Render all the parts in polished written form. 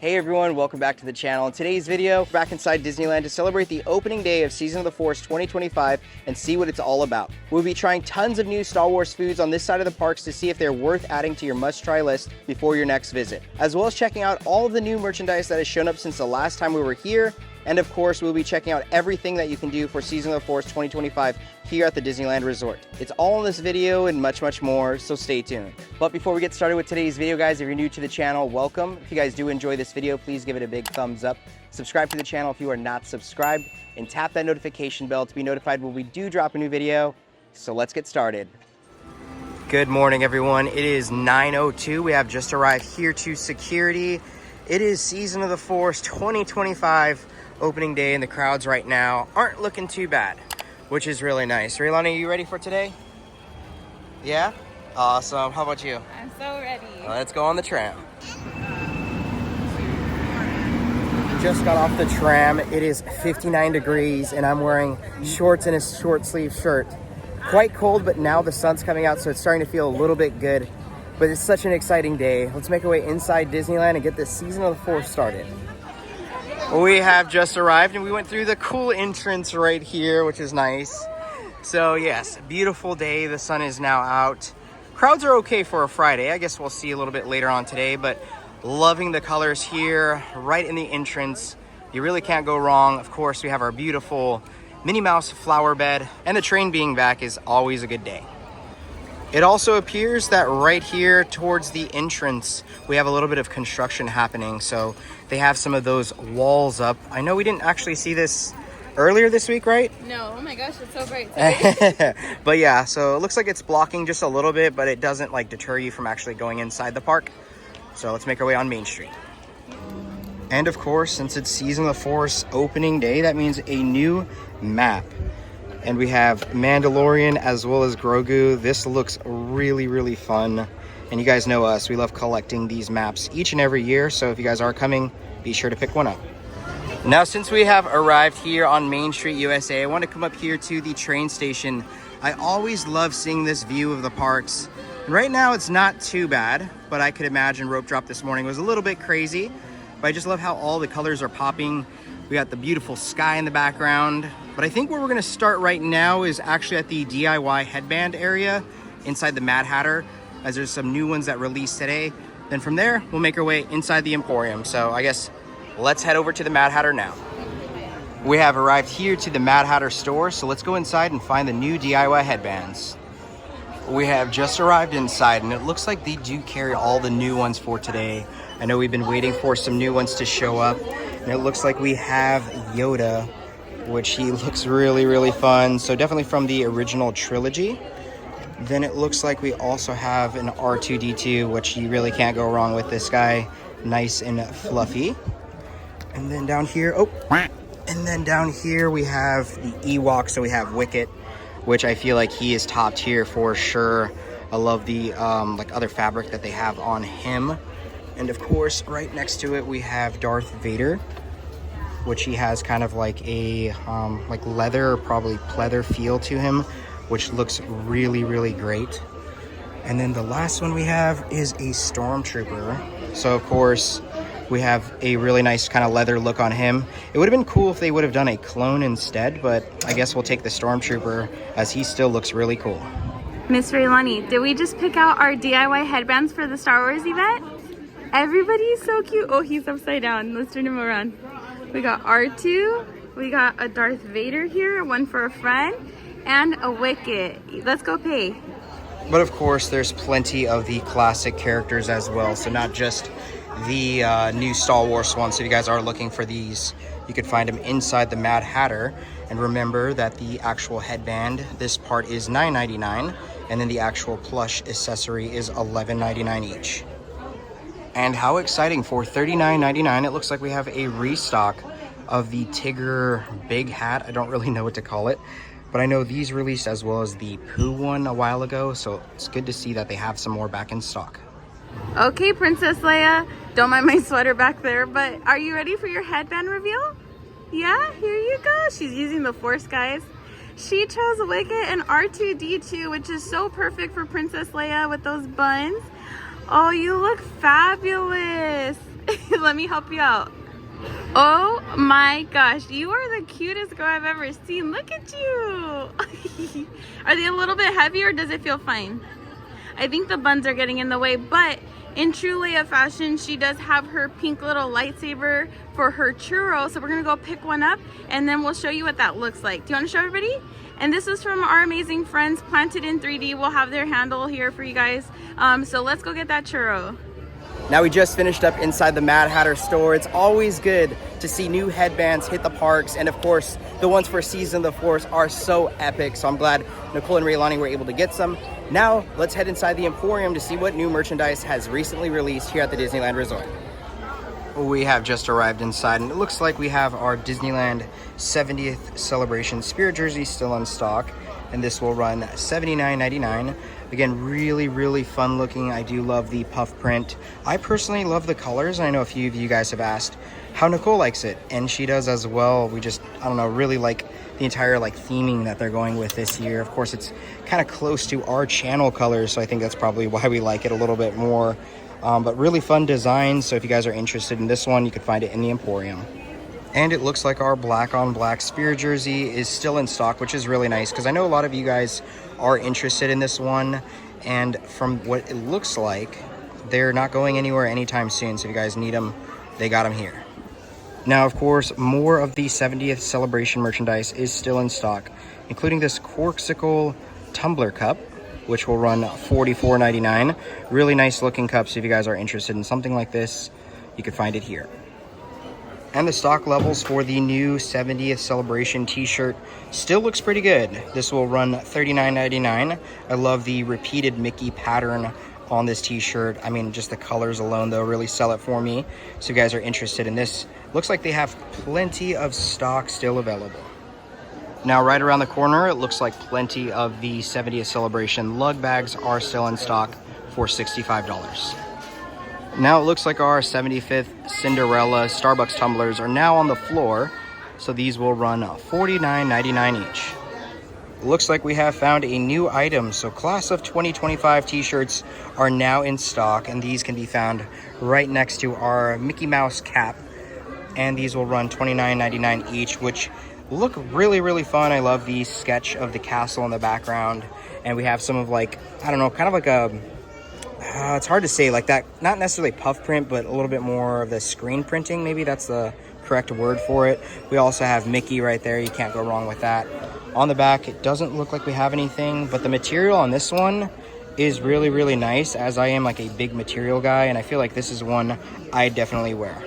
Hey everyone, welcome back to the channel. In today's video, we're back inside Disneyland to celebrate the opening day of Season of the Force 2025 and see what it's all about. We'll be trying tons of new Star Wars foods on this side of the parks to see if they're worth adding to your must-try list before your next visit, as well as checking out all of the new merchandise that has shown up since the last time we were here. And of course, we'll be checking out everything that you can do for Season of the Force 2025 here at the Disneyland Resort. It's all in this video and much, much more, so stay tuned. But before we get started with today's video, guys, if you're new to the channel, welcome. If you guys do enjoy this video, please give it a big thumbs up. Subscribe to the channel if you are not subscribed, and tap that notification bell to be notified when we do drop a new video. So let's get started. Good morning, everyone. It is 9:02. We have just arrived here to security. It is Season of the Force 2025. Opening day, and the crowds right now aren't looking too bad, which is really nice. Raylani, are you ready for today? Yeah? Awesome. How about you? I'm so ready. Let's go on the tram. Just got off the tram. It is 59 degrees, and I'm wearing shorts and a short sleeve shirt. Quite cold, but now the sun's coming out, so it's starting to feel a little bit good. But it's such an exciting day. Let's make our way inside Disneyland and get this Season of the Force started. We have just arrived and we went through the cool entrance right here, which is nice. So yes, beautiful day. The sun is now out. Crowds are okay for a Friday. I guess we'll see a little bit later on today, but loving the colors here right in the entrance. You really can't go wrong. Of course, we have our beautiful Minnie Mouse flower bed, and the train being back is always a good day. It also appears that right here towards the entrance, we have a little bit of construction happening. So they have some of those walls up. I know we didn't actually see this earlier this week, right? No, oh my gosh, it's so bright. But yeah, so it looks like it's blocking just a little bit, but it doesn't like deter you from actually going inside the park. So let's make our way on Main Street. And of course, since it's Season of the Force opening day, that means a new map. And we have Mandalorian as well as Grogu. This looks really, really fun. And you guys know us, we love collecting these maps each and every year. So if you guys are coming, be sure to pick one up. Now, since we have arrived here on Main Street, USA, I want to come up here to the train station. I always love seeing this view of the parks. And right now it's not too bad, but I could imagine rope drop this morning was a little bit crazy. But I just love how all the colors are popping. We got the beautiful sky in the background. But I think where we're gonna start right now is actually at the DIY headband area inside the Mad Hatter, as there's some new ones that released today. Then from there, we'll make our way inside the Emporium. So I guess let's head over to the Mad Hatter now. We have arrived here to the Mad Hatter store, so let's go inside and find the new DIY headbands. We have just arrived inside, and it looks like they do carry all the new ones for today. I know we've been waiting for some new ones to show up, and it looks like we have Yoda, which he looks really, really fun. So definitely from the original trilogy. Then it looks like we also have an R2-D2, which you really can't go wrong with this guy. Nice and fluffy. And then down here, we have the Ewok. So we have Wicket, which I feel like he is top tier for sure. I love the like other fabric that they have on him. And of course, right next to it, we have Darth Vader, which he has kind of like a like leather or probably pleather feel to him, which looks really, really great. And then the last one we have is a Stormtrooper. So of course, we have a really nice kind of leather look on him. It would have been cool if they would have done a clone instead, but I guess we'll take the Stormtrooper as he still looks really cool. Miss Raylani, did we just pick out our DIY headbands for the Star Wars event? Everybody is so cute. Oh, he's upside down. Let's turn him around. We got R2, we got a Darth Vader here, one for a friend, and a Wicket. Let's go pay. But of course, there's plenty of the classic characters as well. So not just the new Star Wars ones. So if you guys are looking for these, you could find them inside the Mad Hatter. And remember that the actual headband, this part is $9.99, and then the actual plush accessory is $11.99 each. And how exciting, for $39.99, it looks like we have a restock of the Tigger big hat. I don't really know what to call it, but I know these released as well as the Pooh one a while ago, so it's good to see that they have some more back in stock. Okay, Princess Leia, don't mind my sweater back there, but are you ready for your headband reveal? Yeah, here you go. She's using the Force, guys. She chose Wicket and R2-D2, which is so perfect for Princess Leia with those buns. Oh, you look fabulous. Let me help you out. Oh my gosh, you are the cutest girl I've ever seen. Look at you. Are they a little bit heavy or does it feel fine? I think the buns are getting in the way, but in true Leia fashion, she does have her pink little lightsaber for her churro. So we're gonna go pick one up and then we'll show you what that looks like. Do you wanna show everybody? And this was from our amazing friends, Planted in 3D. We'll have their handle here for you guys. So let's go get that churro. Now we just finished up inside the Mad Hatter store. It's always good to see new headbands hit the parks, and of course, the ones for Season of the Force are so epic, so I'm glad Nicole and Raylani were able to get some. Now, let's head inside the Emporium to see what new merchandise has recently released here at the Disneyland Resort. We have just arrived inside, and it looks like we have our Disneyland 70th Celebration Spirit jersey still in stock, and this will run $79.99. Again, really fun looking. I do love the puff print. I personally love the colors. I know a few of you guys have asked how Nicole likes it, and she does as well. We just, I don't know, really like the entire like theming that they're going with this year. Of course, it's kind of close to our channel colors, so I think that's probably why we like it a little bit more. But really fun design, so if you guys are interested in this one, you can find it in the Emporium. And it looks like our black on black Spirit jersey is still in stock, which is really nice because I know a lot of you guys are interested in this one, and from what it looks like, they're not going anywhere anytime soon. So if you guys need them, they got them here. Now, of course, more of the 70th celebration merchandise is still in stock, including this Corksicle tumbler cup, which will run $44.99. Really nice looking cup, so if you guys are interested in something like this, you can find it here. And the stock levels for the new 70th celebration t-shirt still looks pretty good. This will run $39.99. I love the repeated Mickey pattern on this t-shirt. I mean, just the colors alone though really sell it for me. So if you guys are interested in this, looks like they have plenty of stock still available. Now right around the corner, it looks like plenty of the 70th celebration lug bags are still in stock for $65. Now it looks like our 75th Cinderella Starbucks tumblers are now on the floor, so these will run $49.99 each. It looks like we have found a new item, so class of 2025 t-shirts are now in stock, and these can be found right next to our Mickey Mouse cap, and these will run $29.99 each, which look really fun. I love the sketch of the castle in the background, and we have some of like, I don't know, kind of like a it's hard to say, like that, not necessarily puff print, but a little bit more of the screen printing, maybe that's the correct word for it. We also have Mickey right there, you can't go wrong with that. On the back, it doesn't look like we have anything, but the material on this one is really nice, as I am like a big material guy, and I feel like this is one I definitely wear.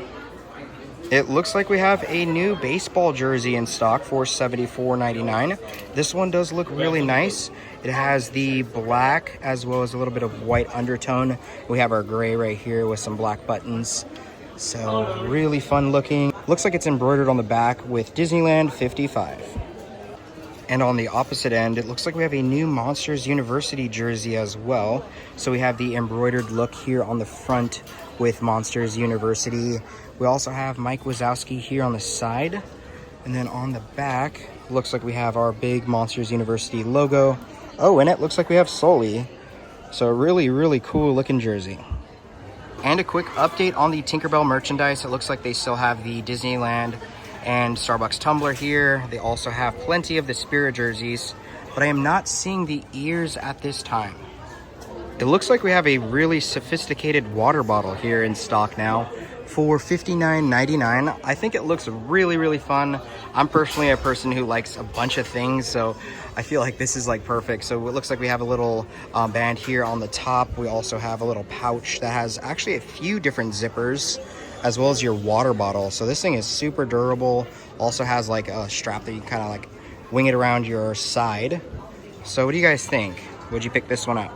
It looks like we have a new baseball jersey in stock for $74.99. This one does look really nice. It has the black as well as a little bit of white undertone. We have our gray right here with some black buttons. So really fun looking. Looks like it's embroidered on the back with Disneyland 55. And on the opposite end, it looks like we have a new Monsters University jersey as well. So we have the embroidered look here on the front with Monsters University. We also have Mike Wazowski here on the side. And then on the back, looks like we have our big Monsters University logo. Oh, and it looks like we have Sully. So really cool looking jersey. And a quick update on the Tinkerbell merchandise. It looks like they still have the Disneyland and Starbucks tumbler here. They also have plenty of the Spirit jerseys, but I am not seeing the ears at this time. It looks like we have a really sophisticated water bottle here in stock now for $59.99. I think it looks really fun. I'm personally a person who likes a bunch of things, so I feel like this is like perfect. So it looks like we have a little band here on the top. We also have a little pouch that has actually a few different zippers, as well as your water bottle. So this thing is super durable. Also has like a strap that you kind of like wing it around your side. So what do you guys think? Would you pick this one up?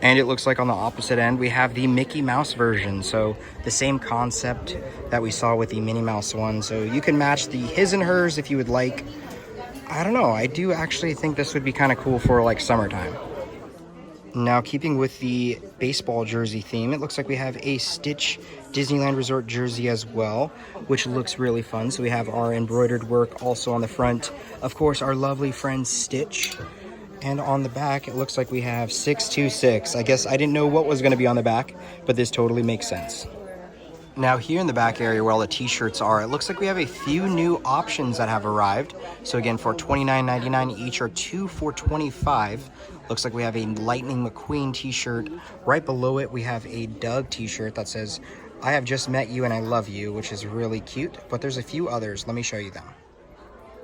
And it looks like on the opposite end, we have the Mickey Mouse version. So the same concept that we saw with the Minnie Mouse one. So you can match the his and hers if you would like. I don't know, I do actually think this would be kind of cool for like summertime. Now, keeping with the baseball jersey theme, it looks like we have a Stitch Disneyland Resort jersey as well, which looks really fun. So we have our embroidered work also on the front. Of course, our lovely friend Stitch. And on the back, it looks like we have 626. I guess I didn't know what was going to be on the back, but this totally makes sense. Now here in the back area where all the t-shirts are, it looks like we have a few new options that have arrived. So again, for $29.99 each or 2 for $25. Looks like we have a Lightning McQueen t-shirt. Right below it, we have a Doug t-shirt that says, "I have just met you and I love you," which is really cute. But there's a few others. Let me show you them.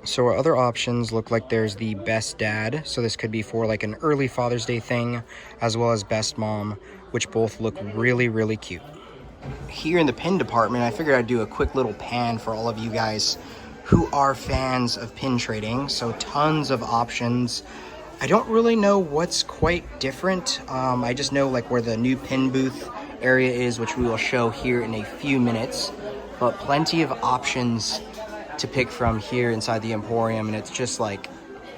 So our other options look like there's the Best Dad. So this could be for like an early Father's Day thing, as well as Best Mom, which both look really, really cute. Here in the pin department, I figured I'd do a quick little pan for all of you guys who are fans of pin trading. So tons of options. I don't really know what's quite different. I just know like where the new pin booth area is, which we will show here in a few minutes. But plenty of options to pick from here inside the Emporium, and it's just like,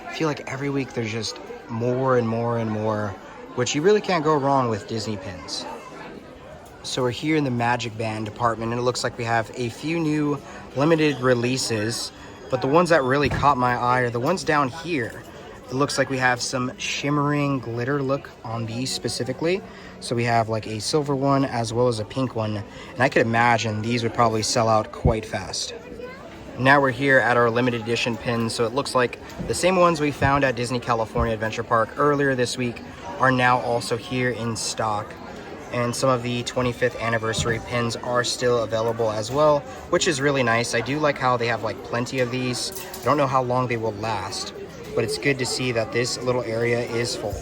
I feel like every week there's just more and more and more, which you really can't go wrong with Disney pins. So we're here in the Magic Band department, and it looks like we have a few new limited releases, but the ones that really caught my eye are the ones down here. It looks like we have some shimmering glitter look on these specifically. So we have like a silver one as well as a pink one, and I could imagine these would probably sell out quite fast. Now we're here at our limited edition pins, so it looks like the same ones we found at Disney California Adventure Park earlier this week are now also here in stock. And some of the 25th anniversary pins are still available as well, which is really nice. I do like how they have like plenty of these. I don't know how long they will last, but it's good to see that this little area is full.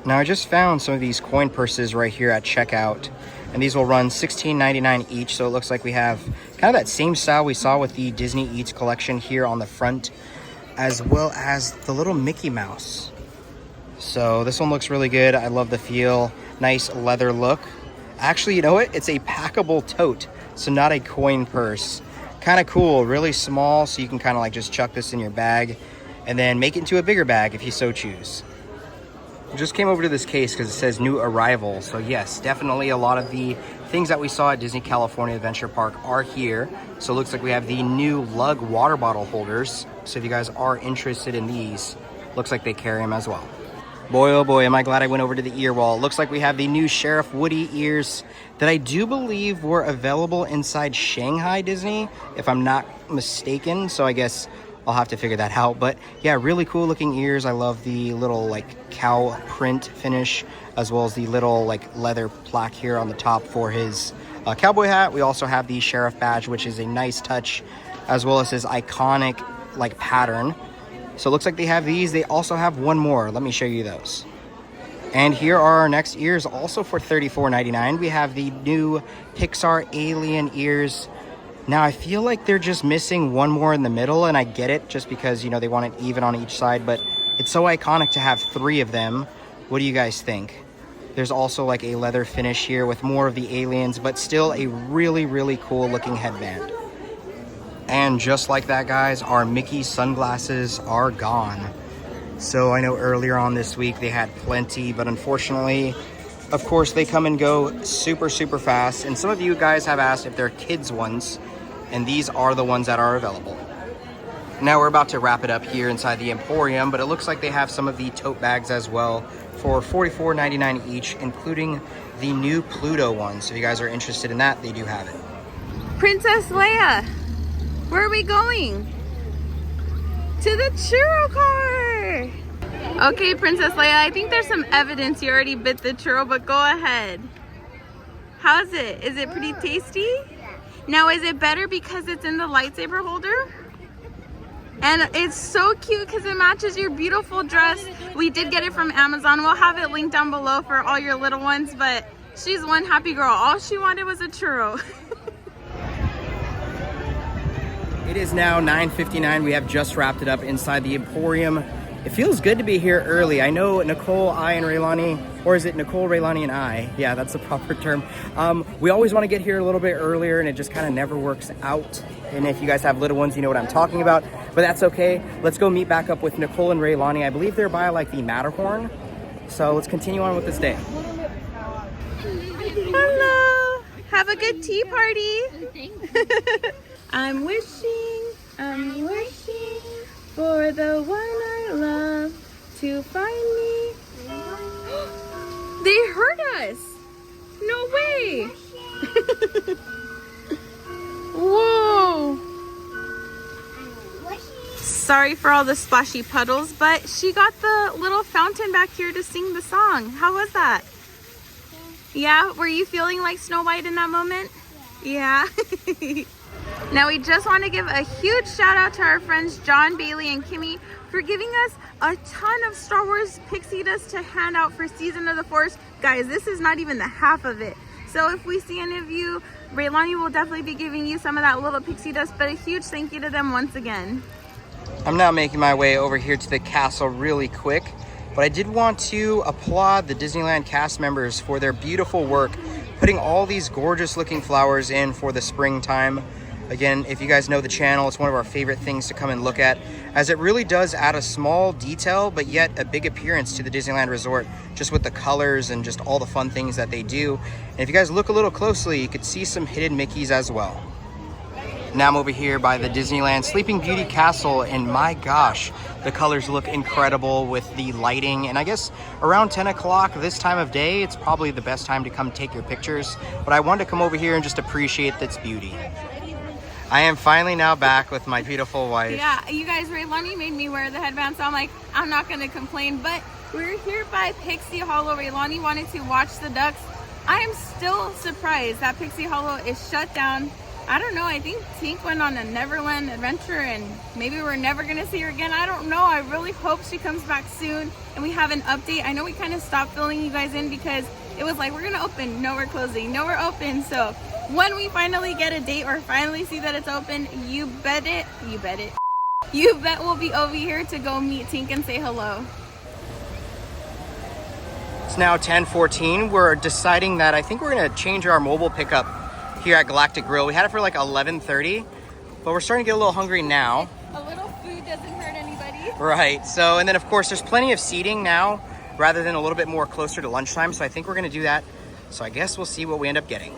Now I just found some of these coin purses right here at checkout, and these will run $16.99 each. So it looks like we have kind of that same style we saw with the Disney Eats collection here on the front, as well as the little Mickey Mouse. So this one looks really good. I love the feel. Nice leather look. Actually, you know what? It's a packable tote, so not a coin purse. Kind of cool, really small, so you can kind of like just chuck this in your bag and then make it into a bigger bag if you so choose. Just came over to this case because it says new arrival. So yes, definitely a lot of the things that we saw at Disney California Adventure Park are here. So it looks like we have the new lug water bottle holders. So if you guys are interested in these, looks like they carry them as well. Boy, oh boy, am I glad I went over to the ear wall. Looks like we have the new Sheriff Woody ears that I do believe were available inside Shanghai Disney, if I'm not mistaken. So I guess I'll have to figure that out. But yeah, really cool looking ears. I love the little like cow print finish, as well as the little like leather plaque here on the top for his cowboy hat. We also have the Sheriff badge, which is a nice touch, as well as his iconic like pattern. So it looks like they have these. They also have one more. Let me show you those. And here are our next ears, also for $34.99. We have the new Pixar Alien ears. Now I feel like they're just missing one more in the middle, and I get it just because, you know, they want it even on each side, but it's so iconic to have 3 of them. What do you guys think? There's also like a leather finish here with more of the aliens, but still a really, really cool looking headband. And just like that, guys, our Mickey sunglasses are gone. So I know earlier on this week they had plenty, but unfortunately, of course, they come and go super, super fast. And some of you guys have asked if they're kids ones, and these are the ones that are available. Now we're about to wrap it up here inside the Emporium, but it looks like they have some of the tote bags as well for $44.99 each, including the new Pluto one. So if you guys are interested in that, they do have it. Princess Leia, where are we going? To the churro car. Okay, Princess Leia, I think there's some evidence you already bit the churro, but go ahead. How's it? Is it pretty tasty? Now, is it better because it's in the lightsaber holder? And it's so cute because it matches your beautiful dress. We did get it from Amazon. We'll have it linked down below for all your little ones, but she's one happy girl. All she wanted was a churro. It is now 9:59. We have just wrapped it up inside the Emporium. It feels good to be here early. I know Nicole, I, and Raylani, or is it Nicole, Raylani, and I? Yeah, that's the proper term. We always want to get here a little bit earlier, and it just kind of never works out. And if you guys have little ones, you know what I'm talking about, but that's okay. Let's go meet back up with Nicole and Raylani. I believe they're by like the Matterhorn. So let's continue on with this day. Hello. Have a good tea party. I'm wishing for the one I love to find me. They heard us. No way. Whoa. Sorry for all the splashy puddles, but she got the little fountain back here to sing the song. How was that? Yeah, were you feeling like Snow White in that moment? Yeah. Now we just want to give a huge shout out to our friends John, Bailey, and Kimmy for giving us a ton of Star Wars pixie dust to hand out for Season of the Force. Guys, this is not even the half of it. So if we see any of you, Raylani will definitely be giving you some of that little pixie dust, but a huge thank you to them once again. I'm now making my way over here to the castle really quick, but I did want to applaud the Disneyland cast members for their beautiful work, putting all these gorgeous looking flowers in for the springtime. Again, if you guys know the channel, it's one of our favorite things to come and look at, as it really does add a small detail, but yet a big appearance to the Disneyland Resort, just with the colors and just all the fun things that they do. And if you guys look a little closely, you could see some hidden Mickeys as well. Now I'm over here by the Disneyland Sleeping Beauty Castle, and my gosh, the colors look incredible with the lighting. And I guess around 10 o'clock this time of day, it's probably the best time to come take your pictures. But I wanted to come over here and just appreciate its beauty. I am finally now back with my beautiful wife. Yeah, you guys, Raylani made me wear the headband, so I'm like, I'm not gonna complain. But we're here by Pixie Hollow. Raylani wanted to watch the ducks. I am still surprised that Pixie Hollow is shut down. I don't know, I think Tink went on a Neverland adventure and maybe we're never gonna see her again. I don't know, I really hope she comes back soon and we have an update. I know we kind of stopped filling you guys in because it was like, we're gonna open, no we're closing, no we're open. So when we finally get a date or finally see that it's open, you bet we'll be over here to go meet Tink and say hello. It's now 10:14. We're deciding that I think we're gonna change our mobile pickup here at Galactic Grill. We had it for like 11:30, but we're starting to get a little hungry now. A little food doesn't hurt anybody. Right, so, and then of course there's plenty of seating now rather than a little bit more closer to lunchtime, so I think we're gonna do that. So I guess we'll see what we end up getting.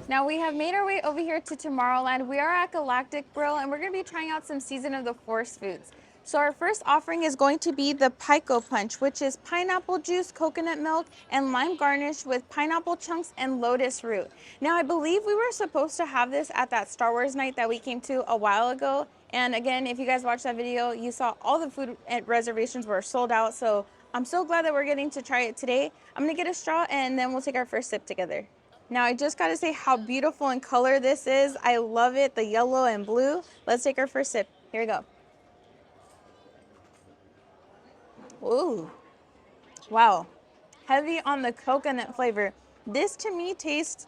Now we have made our way over here to Tomorrowland. We are at Galactic Grill and we're gonna be trying out some Season of the Force foods. So our first offering is going to be the Pico Punch, which is pineapple juice, coconut milk, and lime garnish with pineapple chunks and lotus root. Now I believe we were supposed to have this at that Star Wars night that we came to a while ago. And again, if you guys watched that video, you saw all the food reservations were sold out. So I'm so glad that we're getting to try it today. I'm gonna get a straw and then we'll take our first sip together. Now I just gotta say how beautiful in color this is. I love it, the yellow and blue. Let's take our first sip. Here we go. Ooh, wow, heavy on the coconut flavor. This to me tastes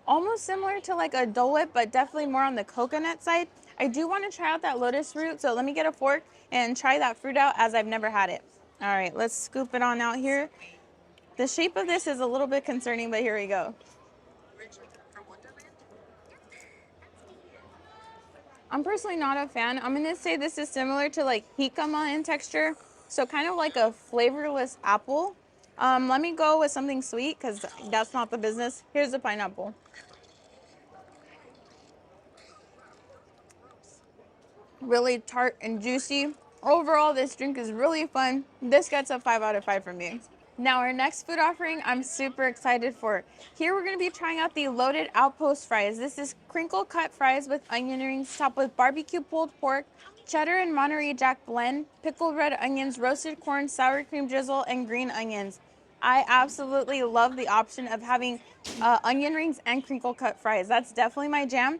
almost similar to like a Dole Whip, but definitely more on the coconut side. I do want to try out that lotus root, so let me get a fork and try that fruit out as I've never had it. All right, let's scoop it on out here. The shape of this is a little bit concerning, but here we go. I'm personally not a fan. I'm gonna say this is similar to like jicama in texture. So kind of like a flavorless apple. Let me go with something sweet because that's not the business. Here's the pineapple. Really tart and juicy. Overall, this drink is really fun. This gets a 5 out of 5 from me. Now our next food offering, I'm super excited for. Here we're gonna be trying out the loaded outpost fries. This is crinkle cut fries with onion rings topped with barbecue pulled pork, cheddar and Monterey Jack blend, pickled red onions, roasted corn, sour cream drizzle, and green onions. I absolutely love the option of having onion rings and crinkle cut fries. That's definitely my jam.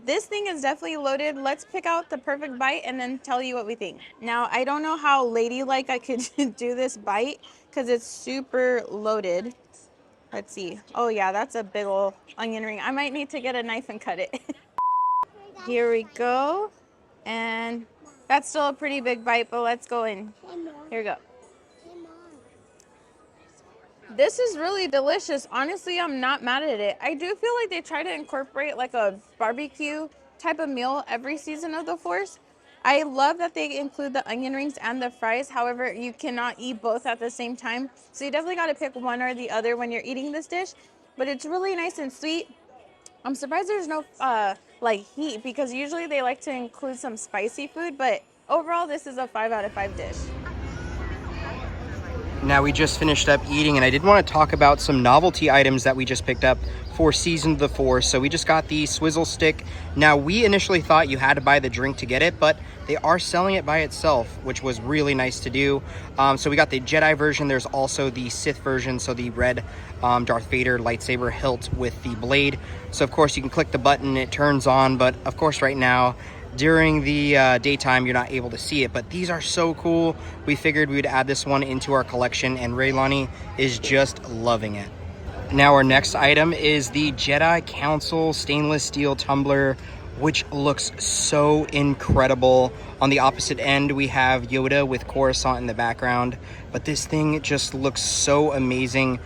This thing is definitely loaded. Let's pick out the perfect bite and then tell you what we think. Now, I don't know how ladylike I could do this bite because it's super loaded. Let's see. Oh yeah, that's a big ol' onion ring. I might need to get a knife and cut it. Here we go. And that's still a pretty big bite, but let's go in. Here we go. This is really delicious. Honestly, I'm not mad at it. I do feel like they try to incorporate like a barbecue type of meal every Season of the Force. I love that they include the onion rings and the fries. However, you cannot eat both at the same time. So you definitely got to pick one or the other when you're eating this dish. But it's really nice and sweet. I'm surprised there's no like heat because usually they like to include some spicy food. But overall, this is a 5 out of 5 dish. Now we just finished up eating, and I did want to talk about some novelty items that we just picked up for Season of the Force. So we just got the swizzle stick. Now we initially thought you had to buy the drink to get it, but they are selling it by itself, which was really nice to do. So we got the Jedi version. There's also the Sith version, so the red Darth Vader lightsaber hilt with the blade. So of course you can click the button, it turns on, but of course right now during the daytime you're not able to see it, but these are so cool. We figured we'd add this one into our collection, and Raylani is just loving it. Now our next item is the Jedi Council stainless steel tumbler, which looks so incredible. On the opposite end we have Yoda with Coruscant in the background, but this thing just looks so amazing.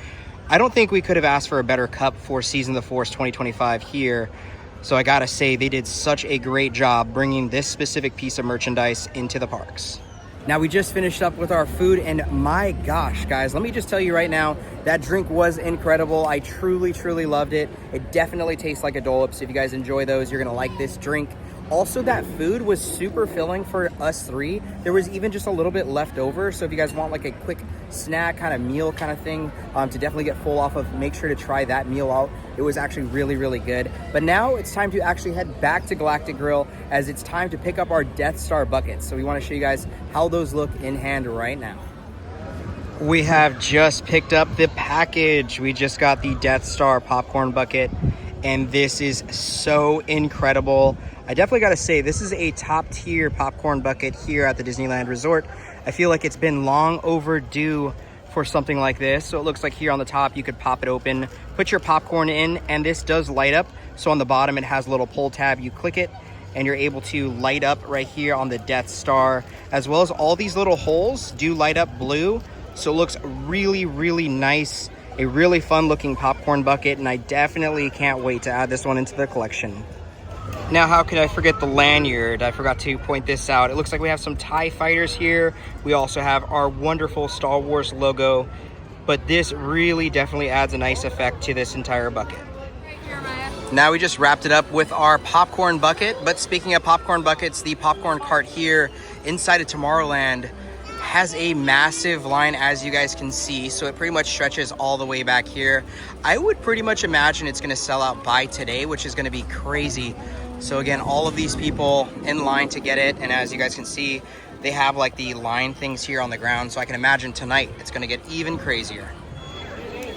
I don't think we could have asked for a better cup for Season of the Force 2025 here. So I gotta say, they did such a great job bringing this specific piece of merchandise into the parks. Now we just finished up with our food, and my gosh, guys, let me just tell you right now, that drink was incredible. I truly, truly loved it. It definitely tastes like a Dole Whip, so if you guys enjoy those, you're gonna like this drink. Also, that food was super filling for us three. There was even just a little bit left over, so if you guys want like a quick snack kind of meal kind of thing to definitely get full off of, make sure to try that meal out. It was actually really, really good. But now it's time to actually head back to Galactic Grill, as it's time to pick up our Death Star buckets. So we want to show you guys how those look in hand right now. We have just picked up the package. We just got the Death Star popcorn bucket, and this is so incredible. I definitely got to say, this is a top tier popcorn bucket here at the Disneyland Resort. I feel like it's been long overdue for something like this. So it looks like here on the top, you could pop it open, put your popcorn in, and this does light up. So on the bottom, it has a little pull tab. You click it, and you're able to light up right here on the Death Star, as well as all these little holes do light up blue. So it looks really, really nice. A really fun looking popcorn bucket, and I definitely can't wait to add this one into the collection. Now, how could I forget the lanyard? I forgot to point this out. It looks like we have some TIE fighters here. We also have our wonderful Star Wars logo, but this really definitely adds a nice effect to this entire bucket. Now we just wrapped it up with our popcorn bucket, but speaking of popcorn buckets, the popcorn cart here inside of Tomorrowland has a massive line, as you guys can see, so it pretty much stretches all the way back here. I would pretty much imagine it's going to sell out by today, which is going to be crazy. So again, all of these people in line to get it, and as you guys can see, they have like the line things here on the ground, so I can imagine tonight it's going to get even crazier.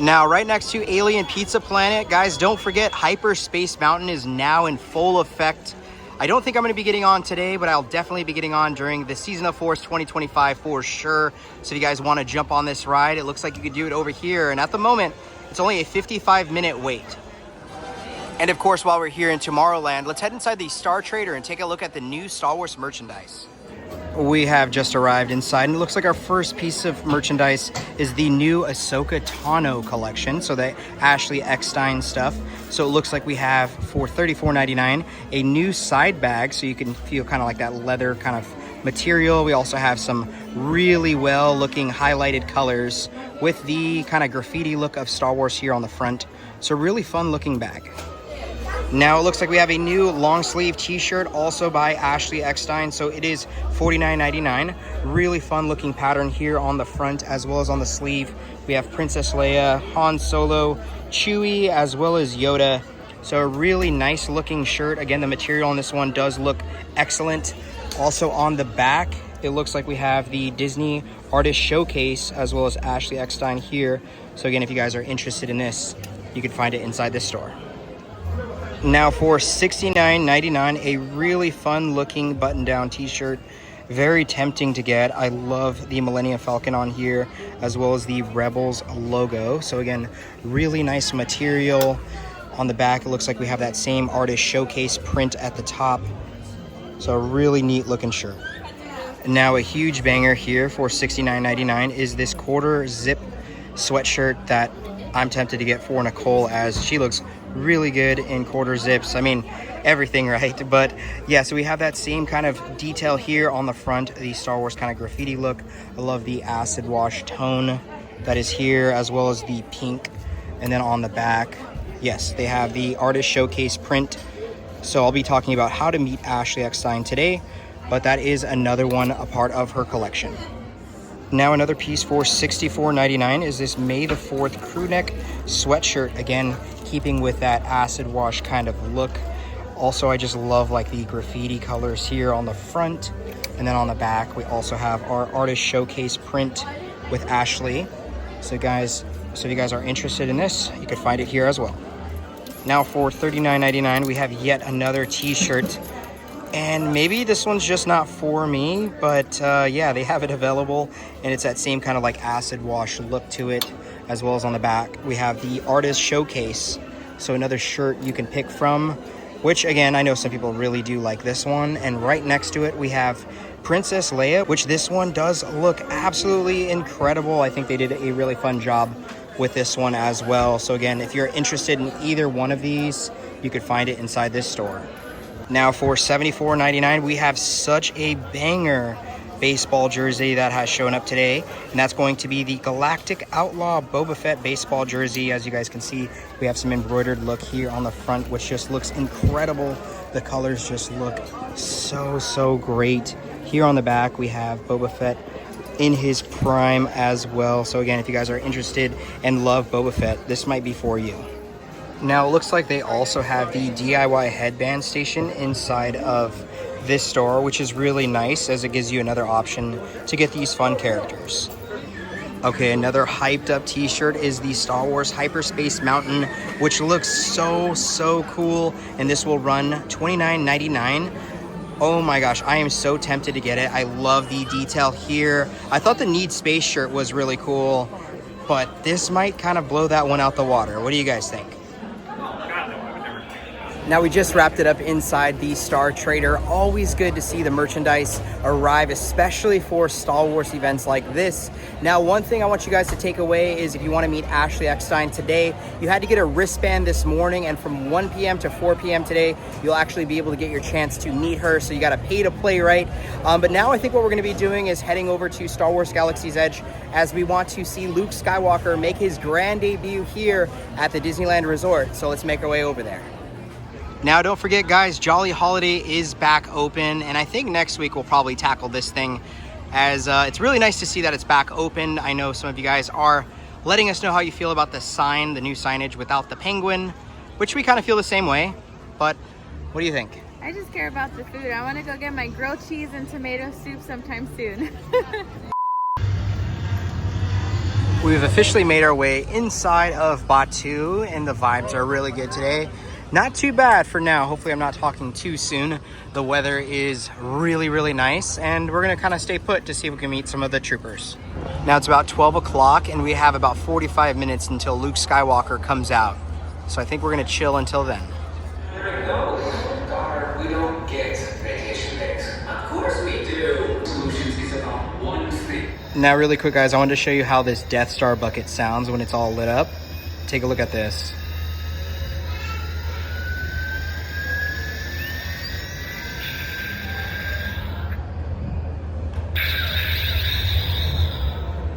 Now, right next to Alien Pizza Planet, guys, don't forget Hyperspace Mountain is now in full effect. I don't think I'm going to be getting on today, but I'll definitely be getting on during the Season of Force 2025 for sure. So if you guys want to jump on this ride, it looks like you could do it over here. And at the moment, it's only a 55-minute wait. And of course, while we're here in Tomorrowland, let's head inside the Star Trader and take a look at the new Star Wars merchandise. We have just arrived inside, and it looks like our first piece of merchandise is the new Ahsoka Tano collection, so the Ashley Eckstein stuff. So it looks like we have, for $34.99, a new side bag, so you can feel kind of like that leather kind of material. We also have some really well looking highlighted colors with the kind of graffiti look of Star Wars here on the front. So really fun looking bag. Now it looks like we have a new long sleeve t-shirt also by Ashley Eckstein. So it is $49.99. Really fun looking pattern here on the front as well as on the sleeve. We have Princess Leia, Han Solo, Chewie, as well as Yoda. So a really nice looking shirt. Again, the material on this one does look excellent. Also on the back, it looks like we have the Disney Artist Showcase as well as Ashley Eckstein here. So again, if you guys are interested in this, you can find it inside this store. Now for $69.99, a really fun looking button down t-shirt. Very tempting to get. I love the Millennium Falcon on here as well as the Rebels logo. So again, really nice material. On the back, it looks like we have that same Artist Showcase print at the top. So a really neat looking shirt. Now a huge banger here for $69.99 is this quarter zip sweatshirt that I'm tempted to get for Nicole, as she looks really good in quarter zips. I mean, everything, right? But yeah, so we have that same kind of detail here on the front, the Star Wars kind of graffiti look. I love the acid wash tone that is here, as well as the pink. And then on the back, yes, they have the Artist Showcase print. So I'll be talking about how to meet Ashley Eckstein today, but that is another one, a part of her collection. Now another piece for $64.99 is this May the 4th crew neck sweatshirt. Again, keeping with that acid wash kind of look. Also, I just love like the graffiti colors here on the front. And then on the back, we also have our artist showcase print with Ashley. So if you guys are interested in this, you could find it here as well. Now for $39.99, we have yet another t-shirt. And maybe this one's just not for me, but yeah, they have it available, and it's that same kind of like acid wash look to it, as well as on the back we have the artist showcase. So another shirt you can pick from, which again, I know some people really do like this one. And right next to it we have Princess Leia, which this one does look absolutely incredible. I think they did a really fun job with this one as well. So again, if you're interested in either one of these, you could find it inside this store. Now for $74.99, we have such a banger baseball jersey that has shown up today, and that's going to be the Galactic Outlaw Boba Fett baseball jersey. As you guys can see, we have some embroidered look here on the front, which just looks incredible. The colors just look so great. Here on the back, we have Boba Fett in his prime as well. So again, if you guys are interested and love Boba Fett, this might be for you. Now it looks like they also have the DIY headband station inside of this store, which is really nice as it gives you another option to get these fun characters. Okay, another hyped up t-shirt is the Star Wars Hyperspace Mountain, which looks so cool, and this will run $29.99. Oh my gosh, I am so tempted to get it. I love the detail here. I thought the Need Space shirt was really cool, but this might kind of blow that one out the water. What do you guys think? Now we just wrapped it up inside the Star Trader. Always good to see the merchandise arrive, especially for Star Wars events like this. Now, one thing I want you guys to take away is if you want to meet Ashley Eckstein today, you had to get a wristband this morning, and from 1 p.m. to 4 p.m. today, you'll actually be able to get your chance to meet her. So you got to pay to play, right? But now I think what we're going to be doing is heading over to Star Wars Galaxy's Edge, as we want to see Luke Skywalker make his grand debut here at the Disneyland Resort. So let's make our way over there. Now, don't forget, guys, Jolly Holiday is back open, and I think next week we'll probably tackle this thing, as it's really nice to see that it's back open. I know some of you guys are letting us know how you feel about the sign, the new signage without the penguin, which we kind of feel the same way, but what do you think? I just care about the food. I want to go get my grilled cheese and tomato soup sometime soon. We've officially made our way inside of Batuu, and the vibes are really good today. Not too bad for now. Hopefully I'm not talking too soon. The weather is really nice, and we're gonna kind of stay put to see if we can meet some of the troopers. Now it's about 12 o'clock, and we have about 45 minutes until Luke Skywalker comes out. So I think we're gonna chill until then. There we go. We don't get vacation days. Of course we do. Solutions is about one thing. Now really quick, guys, I wanted to show you how this Death Star bucket sounds when it's all lit up. Take a look at this.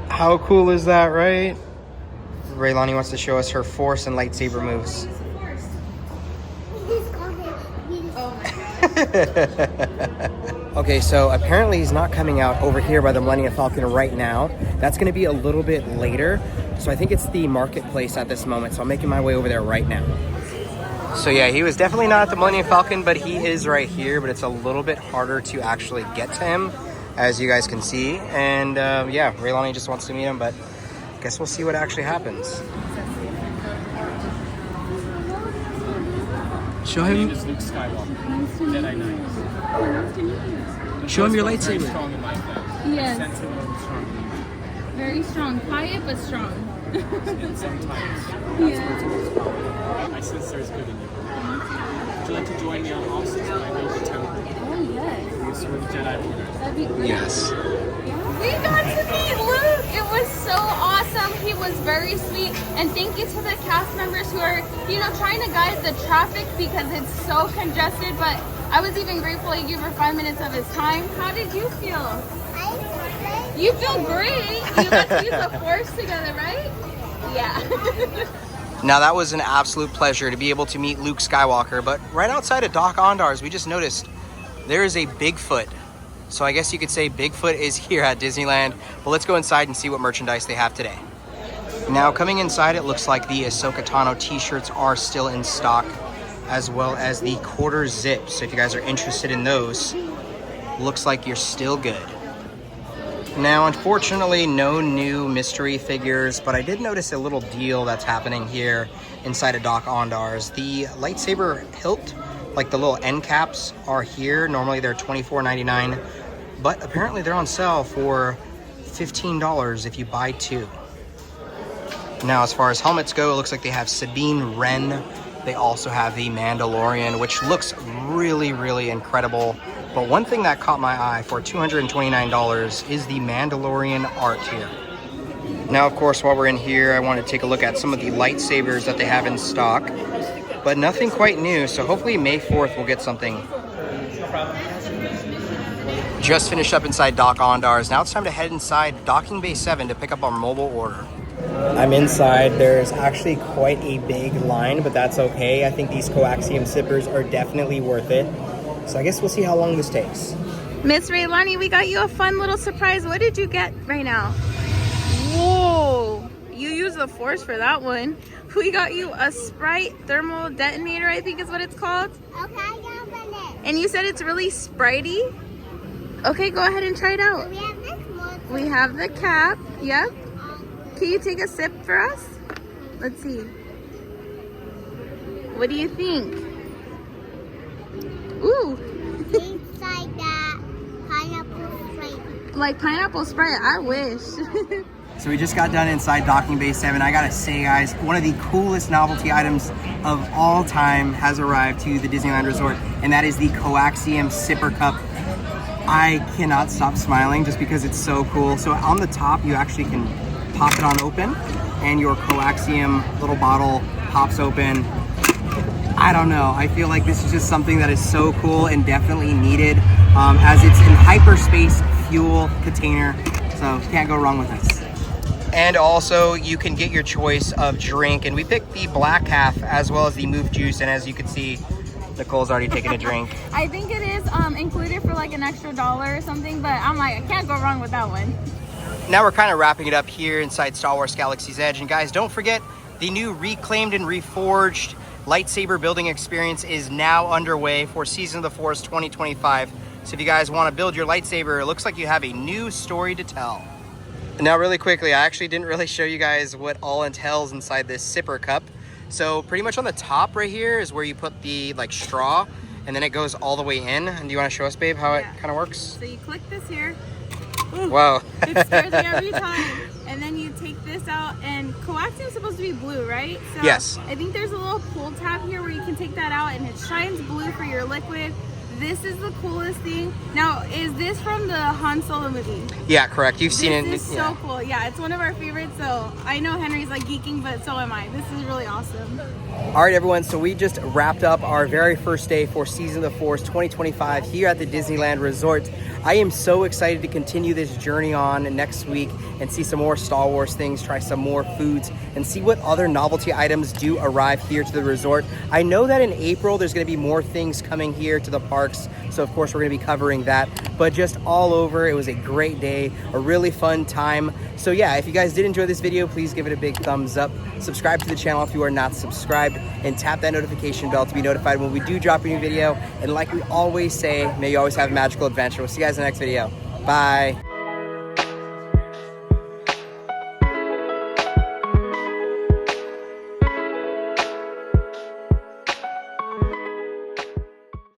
How cool is that, right? Raylani wants to show us her Force and lightsaber moves. Okay, so apparently he's not coming out over here by the Millennium Falcon right now. That's going to be a little bit later. So I think it's the marketplace at this moment. So I'm making my way over there right now. So yeah, he was definitely not at the Millennium Falcon, but he is right here. But it's a little bit harder to actually get to him, as you guys can see. And yeah, Raylani just wants to meet him, but I guess we'll see what actually happens. Show him. Luke Skywalker, Jedi Knight. Show him your Very lightsaber. strong in life, though. Yes. Sensitive and strong. Very strong. Quiet but strong. And sometimes that's where it's most powerful. I sense there's good in you. Would you like to join me on Austin? I know the temple. Oh, yes. You serve the Jedi Order. That'd be great. Yes. We got to meet Luke. It was so awesome. He was very sweet. And thank you to the cast members who are, trying to guide the traffic because it's so congested. But I was even grateful he gave her 5 minutes of his time. How did you feel? You feel great. You got to use the Force together, right? Yeah. Now that was an absolute pleasure to be able to meet Luke Skywalker, but right outside of Doc Ondar's, we just noticed there is a Bigfoot So I guess you could say Bigfoot is here at Disneyland, but let's go inside and see what merchandise they have today. Now coming inside, it looks like the Ahsoka Tano t-shirts are still in stock, as well as the quarter zip. So if you guys are interested in those, looks like you're still good. Now, unfortunately, no new mystery figures, but I did notice a little deal that's happening here inside of Doc Ondar's. The lightsaber hilt, like the little end caps, are here. Normally they're $24.99, but apparently they're on sale for $15 if you buy 2. Now, as far as helmets go, it looks like they have Sabine Wren. They also have the Mandalorian, which looks really, really incredible. But one thing that caught my eye for $229 is the Mandalorian art here. Now, of course, while we're in here, I want to take a look at some of the lightsabers that they have in stock, but nothing quite new. So hopefully May 4th we'll get something. Just finished up inside Doc Ondar's. Now it's time to head inside Docking Bay 7 to pick up our mobile order. I'm inside. There's actually quite a big line, but that's okay. I think these coaxium zippers are definitely worth it. So I guess we'll see how long this takes. Miss Raylani, we got you a fun little surprise. What did you get right now? Whoa, you used the force for that one. We got you a Sprite thermal detonator, I think is what it's called. Okay, open it. And you said it's really spritey. Okay, go ahead and try it out. We have this one. We have the cap. Yep. Can you take a sip for us? Let's see. What do you think? Ooh. Inside that pineapple Sprite. Like pineapple Sprite, I wish. So we just got done inside Docking Bay 7. I gotta say, guys, one of the coolest novelty items of all time has arrived to the Disneyland Resort, and that is the coaxium sipper cup. I cannot stop smiling just because it's so cool. So on the top, you actually can pop it on open, and your coaxium little bottle pops open. I don't know. I feel like this is just something that is so cool and definitely needed, as it's in hyperspace fuel container. So can't go wrong with this. And also, you can get your choice of drink, and we picked the black half as well as the Moof juice. And as you can see, Nicole's already taken a drink. I think it is included for like an extra $1 or something, but I'm like, I can't go wrong with that one. Now we're kind of wrapping it up here inside Star Wars Galaxy's Edge. And guys, don't forget, the new Reclaimed and Reforged lightsaber building experience is now underway for Season of the Force 2025. So if you guys want to build your lightsaber, it looks like you have a new story to tell. Now really quickly, I actually didn't really show you guys what all entails inside this sipper cup. So pretty much on the top right here is where you put the like straw, and then it goes all the way in. And do you want to show us, babe, how it kind of works? So you click this here. Ooh, wow. It scares me every time. And then you take this out, and coaxium is supposed to be blue, right? So yes. I think there's a little pull tab here where you can take that out, and it shines blue for your liquid. This is the coolest thing. Now, is this from the Han Solo movie? Yeah, correct. You've seen it. This is so cool. Yeah, it's one of our favorites. So I know Henry's like geeking, but so am I. This is really awesome. All right, everyone. So we just wrapped up our very first day for Season of the Force 2025 here at the Disneyland Resort. I am so excited to continue this journey on next week and see some more Star Wars things, try some more foods, and see what other novelty items do arrive here to the resort. I know that in April, there's going to be more things coming here to the parks. So, of course, we're going to be covering that. But just all over, it was a great day, a really fun time. So, yeah, if you guys did enjoy this video, please give it a big thumbs up. Subscribe to the channel if you are not subscribed, and tap that notification bell to be notified when we do drop a new video. And like we always say, may you always have a magical adventure. We'll see you guys in the next video. Bye.